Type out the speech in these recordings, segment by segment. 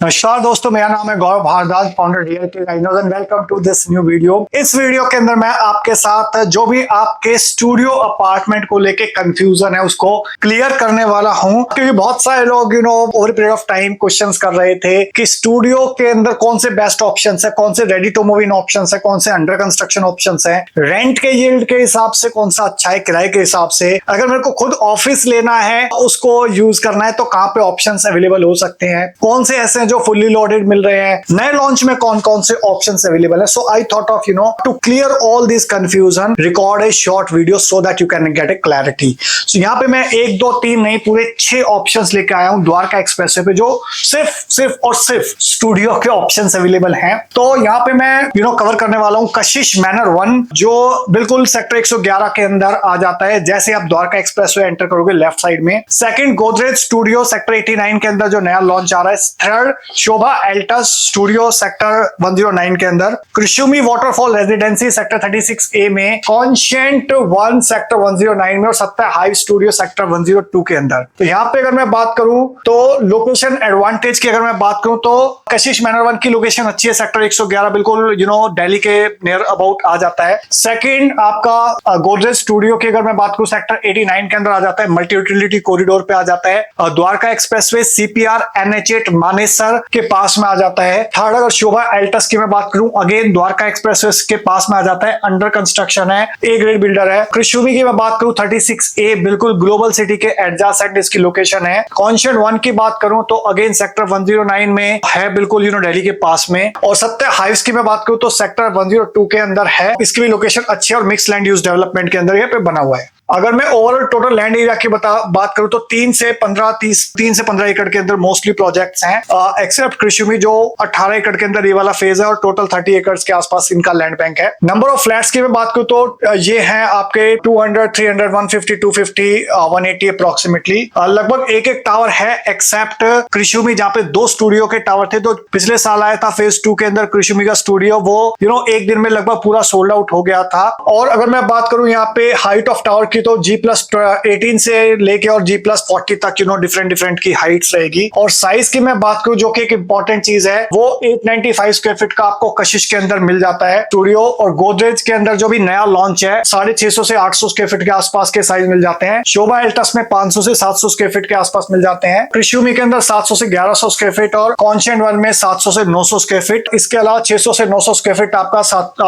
नमस्कार दोस्तों, मेरा नाम है Gaurav Bhardwaj, founder reality rhinos and welcome to this new video. इस वीडियो के अंदर मैं आपके साथ जो भी आपके स्टूडियो अपार्टमेंट को लेके कंफ्यूजन है उसको क्लियर करने वाला हूं, क्योंकि बहुत सारे लोग over period of time questions कर रहे थे कि स्टूडियो के अंदर कौन से बेस्ट ऑप्शंस है, कौन से ready to move in options है, कौन से अंडर कंस्ट्रक्शन ऑप्शंस है, रेंट के यील्ड के हिसाब से कौन सा अच्छा है, किराए के हिसाब से अगर मेरे को खुद ऑफिस लेना है उसको यूज करना है तो कहां पे ऑप्शंस अवेलेबल हो सकते हैं, कौन से ऐसे जो फुल्ली लोडेड मिल रहे हैं, नए लॉन्च में कौन कौन से ऑप्शंस अवेलेबल है। So I thought of to clear all this confusion, record a short video so that you can get a clarity. So यहाँ पे मैं 1 2 3 नहीं पूरे 6 ऑप्शंस लेके आया हूं द्वारका एक्सप्रेसवे पे, जो सिर्फ और सिर्फ स्टूडियो के ऑप्शंस अवेलेबल हैं। तो यहाँ पे मैं कवर करने वाला हूं कशिश मैनर 1, जो बिल्कुल सेक्टर 111 के अंदर आ जाता है जैसे आप द्वारका एक्सप्रेसवे एंटर करोगे लेफ्ट साइड में। सेकंड, गोदरेज स्टूडियो सेक्टर 89 के अंदर जो नया लॉन्च आ रहा है। थर्ड, शोभा एल्टस स्टूडियो सेक्टर 109 के अंदर। कृषुमी वाटरफॉल रेजिडेंसी सेक्टर 36A में। कॉन्शियंट 1 सेक्टर 109 में और सत्ता हाइव स्टूडियो सेक्टर 102 के अंदर। तो यहाँ पे अगर मैं बात करूं तो लोकेशन एडवांटेज की अगर मैं बात करूं तो कशिश मैनर 1 की लोकेशन अच्छी है, सेक्टर 111 बिल्कुल दिल्ली के नियर अबाउट आ जाता है। सेकंड, आपका गोदरेज स्टूडियो की अगर मैं बात करूं सेक्टर 89 के अंदर आ जाता है, मल्टी यूटिलिटी कॉरिडोर पे आ जाता है। Dwarka expressway CPR NH8 Manesar के पास में आ जाता है। थर्ड, अगर शोभा एल्टस की मैं बात करूं अगेन द्वारका एक्सप्रेसवे के पास में आ जाता है, अंडर कंस्ट्रक्शन है, ए ग्रेड बिल्डर है। कृषुमी की मैं बात करूं 36A बिल्कुल ग्लोबल सिटी के एडजासेंट इसकी लोकेशन है। कॉन्शियंट 1 की बात करूं तो अगेन सेक्टर 109 में है, बिल्कुल दिल्ली के पास में। और सत्य हाइव्स की मैं बात करूं तो सेक्टर 102 के अंदर है, इसकी भी लोकेशन अच्छी है और मिक्स लैंड यूज डेवलपमेंट के अंदर ये पे बना हुआ है। अगर मैं ओवरऑल टोटल लैंड एरिया की बात करूं तो 3 से 15 एकड़ के अंदर मोस्टली प्रोजेक्ट्स हैं, एक्सेप्ट कृषुमी जो 18 एकड़ के अंदर ये वाला फेज है और टोटल 30 एकड़ के आसपास इनका लैंड बैंक है। नंबर ऑफ फ्लैट्स की मैं बात करूं तो ये हैं आपके 200, 300, 150, 250, 180 अप्रोक्सीमेटली। लगभग एक टावर है एक्सेप्ट कृषुमी जहां पे 2 स्टूडियो के टावर थे। तो पिछले साल आया था फेज 2 के अंदर कृषुमी का स्टूडियो, वो एक दिन में लगभग पूरा सोल्ड आउट हो गया था। और अगर मैं बात करूं यहाँ पे हाइट ऑफ टावर तो G+18 से लेके और G+40 तक डिफरेंट की हाइट्स रहेगी। और साइज की मैं बात करूं जो कि एक इंपॉर्टेंट चीज है, वो 895 स्क्वायर फीट का आपको कशिश के अंदर मिल जाता है स्टूडियो। और गोदरेज के अंदर जो भी नया लॉन्च है 650 से 800 स्क्वायर फीट के आसपास के साइज मिल जाते हैं। शोभा एल्टस में 500 से 700 स्क्वायर फीट के आसपास मिल जाते हैं। कृषुमी के अंदर 700 से 1100 स्क्वायर फीट और कॉन्शियंट 1 में 700 से 900 स्क्वायर फीट। इसके अलावा 600 से 900 स्क्वायर फीट आपका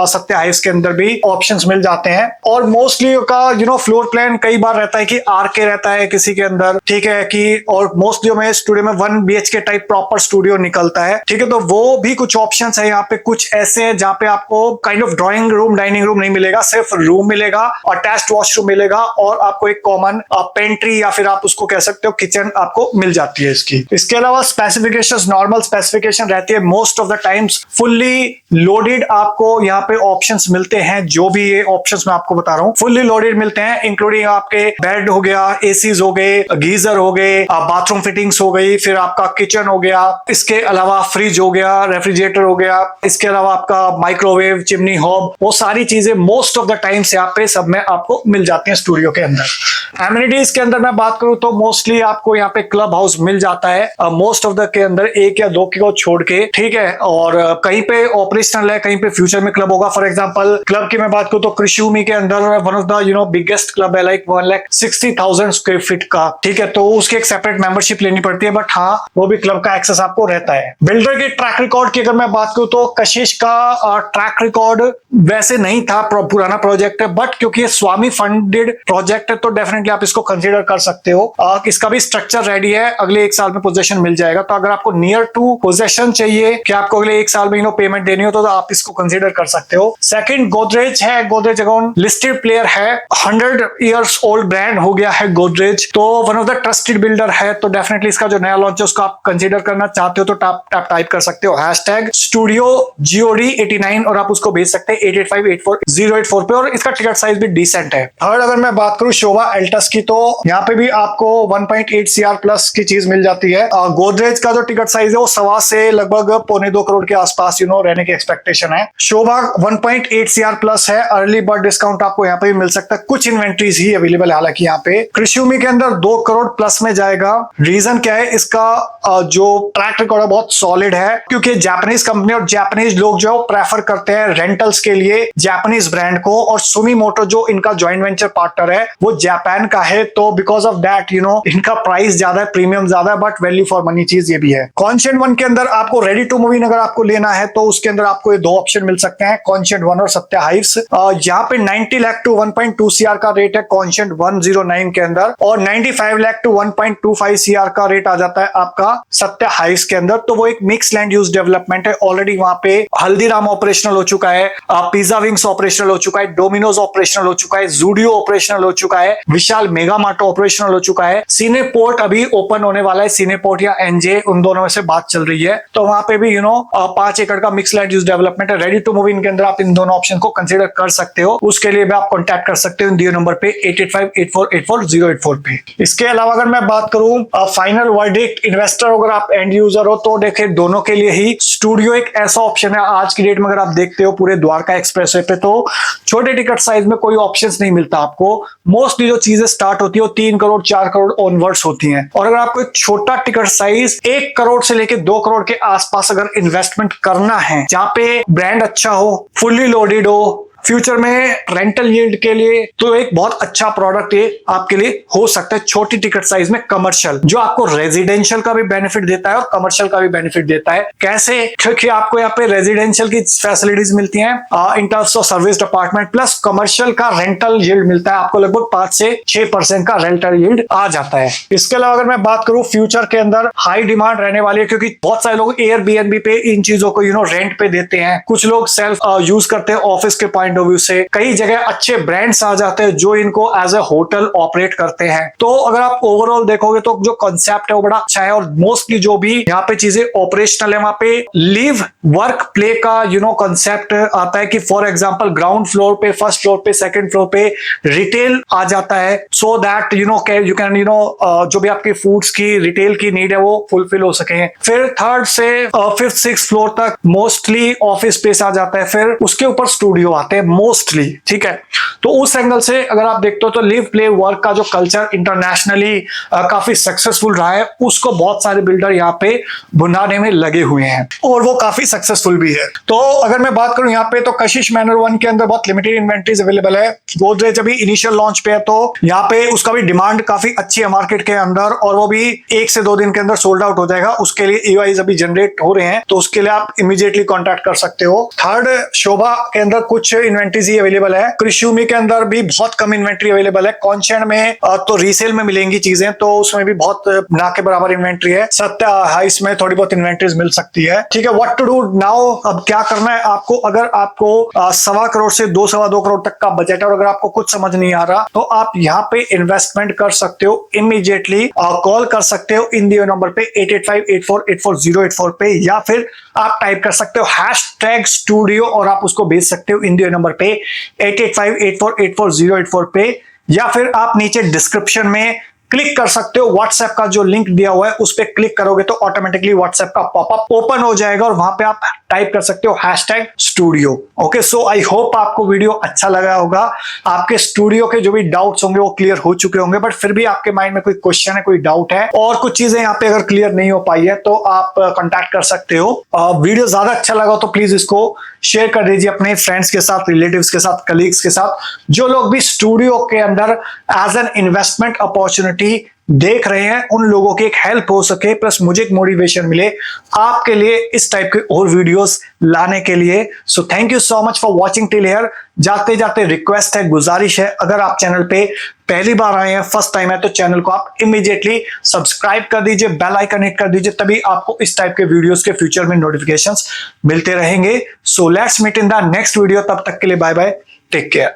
सत्य हाइव्स के अंदर भी ऑप्शंस मिल जाते हैं। और मोस्टली का फ्लोर प्लान कई बार रहता है कि आरके रहता है किसी के अंदर, ठीक है कि, और मोस्टली में स्टूडियो में 1 BHK टाइप प्रॉपर स्टूडियो निकलता है, ठीक है। तो वो भी कुछ ऑप्शंस है यहाँ पे, कुछ ऐसे हैं जहाँ पे आपको kind of drawing room dining room नहीं मिलेगा, सिर्फ रूम मिलेगा, अटैच्ड वॉशरूम मिलेगा और आपको एक कॉमन पेंट्री या फिर आप उसको कह सकते हो किचन आपको मिल जाती है इसकी। इसके अलावा स्पेसिफिकेशंस नॉर्मल स्पेसिफिकेशन रहती है, most of the times fully loaded आपको यहाँ पे ऑप्शंस मिलते हैं। जो भी ये ऑप्शंस मैं आपको बता रहा हूँ फुल्ली लोडेड मिलते हैं, इंक्लूडिंग आपके बेड हो गया, एसीज हो गए, गीजर हो गए, बाथरूम फिटिंग्स हो गई, फिर आपका किचन हो गया, इसके अलावा फ्रिज हो गया, रेफ्रिजरेटर हो गया, इसके अलावा आपका माइक्रोवेव, चिमनी हॉब, वो सारी चीजें मोस्ट ऑफ द टाइम्स यहाँ पे सब में आपको मिल जाती हैं स्टूडियो के अंदर। एमिनिटीज के अंदर मैं बात करूं तो मोस्टली आपको यहाँ पे क्लब हाउस मिल जाता है, मोस्ट ऑफ द के अंदर 1 या 2 को छोड़ के, ठीक है। और कहीं पे ऑपरेशनल है, कहीं पे फ्यूचर में क्लब होगा। फॉर एग्जांपल क्लब की मैं बात करूं तो कृषुमी के अंदर one of the biggest club है, लाइक 1,60,000 स्क्वायर फीट का, ठीक है। तो उसकी एक सेपरेट मेंबरशिप लेनी पड़ती है, बट हाँ वो भी क्लब का एक्सेस आपको रहता है। बिल्डर के ट्रैक रिकॉर्ड की अगर मैं बात करूं तो कशिश का ट्रैक रिकॉर्ड वैसे नहीं था, पुराना प्रोजेक्ट है, बट क्योंकि ये स्वामी फंडेड प्रोजेक्ट है तो डेफिनेटली आप इसको कंसीडर कर सकते हो। इसका भी स्ट्रक्चर रेडी है, अगले 1 साल में पोजेशन मिल जाएगा। तो अगर आपको नियर टू पोजेशन चाहिए कि आपको अगले 1 साल में पेमेंट देनी हो तो आप इसको कंसीडर कर सकते हो। सेकंड, गोदरेज है, गोदरेज अकाउंट लिस्टेड प्लेयर है, 100 इयर्स ओल्ड ब्रांड हो गया है गोदरेज, तो one of the trusted builder है। तो डेफिनेटली इसका जो नया लॉन्च है उसको आप कंसीडर करना चाहते हो तो टाइप कर सकते हो #स्टूडियो GOD89 और आप उसको भेज सकते हैं 88584 पे, और इसका टिकट साइज भी डिसेंट है। थर्ड, अगर मैं बात करूं शोभा एल्टस की तो यहाँ पे भी आपको 1.8 CR प्लस की चीज मिल जाती है। गोदरेज का जो टिकट साइज है वो 1.25 से लगभग 1.25 करोड़ के आसपास रहने की एक्सपेक्टेशन है। शोभा 1.8 CR प्लस है, अर्ली बर्ड डिस्काउंट आपको यहाँ पे भी मिल सकता है। कुछ इन्वेंट्री इन्वेंट्रीज ही अवेलेबल है हालांकि यहाँ पे। क्रिश्यूमी के अंदर 2 करोड़ प्लस में जाएगा। रीजन क्या है, इसका जो ट्रैक रिकॉर्ड है बहुत सॉलिड है, क्योंकि जापानीज कंपनी और जापानीज लोग जो प्रेफर करते हैं रेंटल्स के लिए जापानीज ब्रांड को, और सुमीमोटो जो इनका जॉइंट वेंचर पार्टनर है वो जापान का है, तो बिकॉज ऑफ दैट इनका प्राइस ज्यादा है, प्रीमियम ज्यादा है, बट वैल्यू फॉर मनी चीज ये भी है। कॉन्शिएंट वन के अंदर आपको रेडी टू मूवी अगर आपको लेना है तो उसके अंदर आपको ये 2 ऑप्शन मिल सकते हैं, कॉन्शिएंट वन और सत्या हाइव्स। यहाँ पे 90 लाख टू 1.2 CR का रेट है कॉन्शिएंट 109 के अंदर, और 95 लाख टू 1.25 CR का रेट आ जाता है आपका सत्या हाइव्स के अंदर। तो वो एक मिक्स लैंड यूज डेवलपमेंट है। ऑलरेडी वहां पे हल्दीराम ऑपरेशनल हो चुका है, पिज्जा विंग्स ऑपरेशनल हो चुका है, डोमिनोज ऑपरेशनल हो चुका है, जूडियो ऑपरेशनल हो चुका है, विशाल मेगा मार्ट ऑपरेशनल हो चुका है, सिनेपोर्ट अभी ओपन होने वाला है, सिनेपोर्ट या एनजे उन दोनों में से बात चल रही है। तो वहां पे भी 5 एकड़ का मिक्स लैंड यूज डेवलपमेंट है। रेडी टू मूव इनके अंदर आप इन दोनों ऑप्शन को कंसीडर कर सकते हो। उसके लिए भी आप कॉन्टैक्ट कर सकते हो दिए नंबर पे 8858484084 पे। इसके अलावा अगर मैं बात करूं फाइनल वर्डिक्ट इन्वेस्टर, अगर आप एंड यूजर हो तो देखिए दोनों के लिए ही स्टूडियो एक ऐसा ऑप्शन है। आज की डेट में अगर आप देखते हो पूरे द्वारका एक्सप्रेसवे पे तो छोटे टिकट साइज में कोई ऑप्शंस नहीं मिलता आपको। मोस्टली जो चीजें स्टार्ट होती है वो 3 करोड़ 4 करोड़ ऑनवर्ड्स होती हैं, और अगर आपको एक छोटा टिकट साइज 1 करोड़ से लेके 2 करोड़ के आसपास अगर इन्वेस्टमेंट करना है, जहां पे ब्रांड अच्छा हो, फुल्ली लोडेड हो, फ्यूचर में रेंटल यील्ड के लिए, तो एक बहुत अच्छा प्रोडक्ट ये आपके लिए हो सकता है। छोटी टिकट साइज में कमर्शियल, जो आपको रेजिडेंशियल का भी बेनिफिट देता है और कमर्शियल का भी बेनिफिट देता है। कैसे? क्योंकि आपको यहाँ पे रेजिडेंशियल की फैसिलिटीज मिलती हैं in terms of service department, plus commercial का रेंटल यील्ड मिलता है आपको, लगभग 5 से 6% का रेंटल यील्ड आ जाता है। इसके अलावा अगर मैं बात करूं फ्यूचर के अंदर हाई डिमांड रहने वाली है, क्योंकि बहुत सारे लोग एयरबीएनबी पे इन चीजों को रेंट पे देते हैं, कुछ लोग सेल्फ यूज करते हैं ऑफिस के पॉइंट ऑफ व्यू से, कई जगह अच्छे ब्रांड्स आ जाते हैं जो इनको एज ए होटल ऑपरेट करते हैं। तो अगर आप ओवरऑल देखोगे तो जो कॉन्सेप्ट है वो बड़ा अच्छा है, और मोस्टली जो भी यहाँ पे चीजें ऑपरेशनल है वहां पे लिव वर्क प्ले का कॉन्सेप्ट आता है, कि फॉर एग्जांपल ग्राउंड फ्लोर पे, फर्स्ट फ्लोर पे, सेकंड फ्लोर पे रिटेल आ जाता है, सो दैट यू कैन जो भी आपकी फूड्स की रिटेल की नीड है वो फुलफिल हो सके। फिर थर्ड से 5th 6th फ्लोर तक मोस्टली ऑफिस स्पेस आ जाता है, फिर उसके ऊपर स्टूडियो आते हैं मोस्टली, ठीक है। तो उस एंगल से अगर आप देखते हो तो लिव प्ले वर्क का जो कल्चर इंटरनेशनली काफी सक्सेसफुल रहा है, उसको बहुत सारे बिल्डर यहाँ पे बुनाने में लगे हुए हैं, और वो काफी सक्सेसफुल भी है। तो अगर मैं बात करूं यहाँ पे तो कशिश मैनर 1 के अंदर बहुत लिमिटेड इन्वेंट्रीज अवेलेबल है। गोदरेज अभी इनिशियल लॉन्च पे है, तो यहाँ पे उसका भी डिमांड काफी अच्छी है मार्केट के अंदर, और वो भी 1 से 2 दिन के अंदर सोल्ड आउट हो जाएगा। उसके लिए ईओआईज अभी जनरेट हो रहे हैं, तो उसके लिए आप इमीडिएटली कॉन्टैक्ट कर सकते हो। थर्ड शोभा के अंदर कुछ इन्वेंट्रीज ही अवेलेबल है, क्रिश्यूमी के अंदर भी बहुत कम इन्वेंट्री अवेलेबल है, कॉन्शिएंट में तो रीसेल में मिलेंगी चीजें, तो उसमें भी बहुत ना के बराबर इन्वेंट्री है। सत्या हाइस में थोड़ी बहुत इन्वेंट्रीज मिल सकती है, ठीक है। व्हाट टू डू नाउ, अब क्या करना है आपको? अगर आपको 1.25 करोड़ से 2 करोड़ तक का बजट है, और अगर आपको कुछ समझ नहीं आ रहा तो आप यहाँ पे इन्वेस्टमेंट कर सकते हो इमीडिएटली, कॉल कर सकते हो इन दिए नंबर पे 8858484084 पे, या फिर आप टाइप कर सकते हो #स्टूडियो और आप उसको भेज सकते हो इन दिए नंबर पे 8858484084 पे, या फिर आप नीचे डिस्क्रिप्शन में क्लिक कर सकते हो, व्हाट्सएप का जो लिंक दिया हुआ है उस पर क्लिक करोगे तो ऑटोमेटिकली व्हाट्सएप का पॉपअप ओपन हो जाएगा, और वहां पे आप टाइप कर सकते हो #studio. Okay, so I hope आपको वीडियो अच्छा लगा होगा, आपके स्टूडियो के जो भी डाउट्स होंगे वो क्लियर हो चुके होंगे, बट फिर भी आपके माइंड में कोई क्वेश्चन है, कोई डाउट है, और कुछ चीजें यहाँ पे अगर क्लियर नहीं हो पाई है तो आप कॉन्टैक्ट कर सकते हो। वीडियो ज्यादा अच्छा लगा तो प्लीज इसको शेयर कर दीजिए अपने फ्रेंड्स के साथ, रिलेटिव्स के साथ, कलीग्स के साथ, जो लोग भी स्टूडियो के अंदर एज एन इन्वेस्टमेंट अपॉर्चुनिटी देख रहे हैं, उन लोगों की एक हेल्प हो सके, प्लस मुझे एक मोटिवेशन मिले आपके लिए इस टाइप के और वीडियोस लाने के लिए। So thank you so much for watching till here. जाते जाते रिक्वेस्ट है, गुजारिश है, अगर आप चैनल पे पहली बार आए हैं, फर्स्ट टाइम है, तो चैनल को आप इमीडिएटली सब्सक्राइब कर दीजिए, बेल आइकन हिट कर दीजिए, तभी आपको इस टाइप के वीडियोस के फ्यूचर में नोटिफिकेशंस मिलते रहेंगे। So let's meet in the next video, तब तक के लिए बाय बाय, टेक केयर।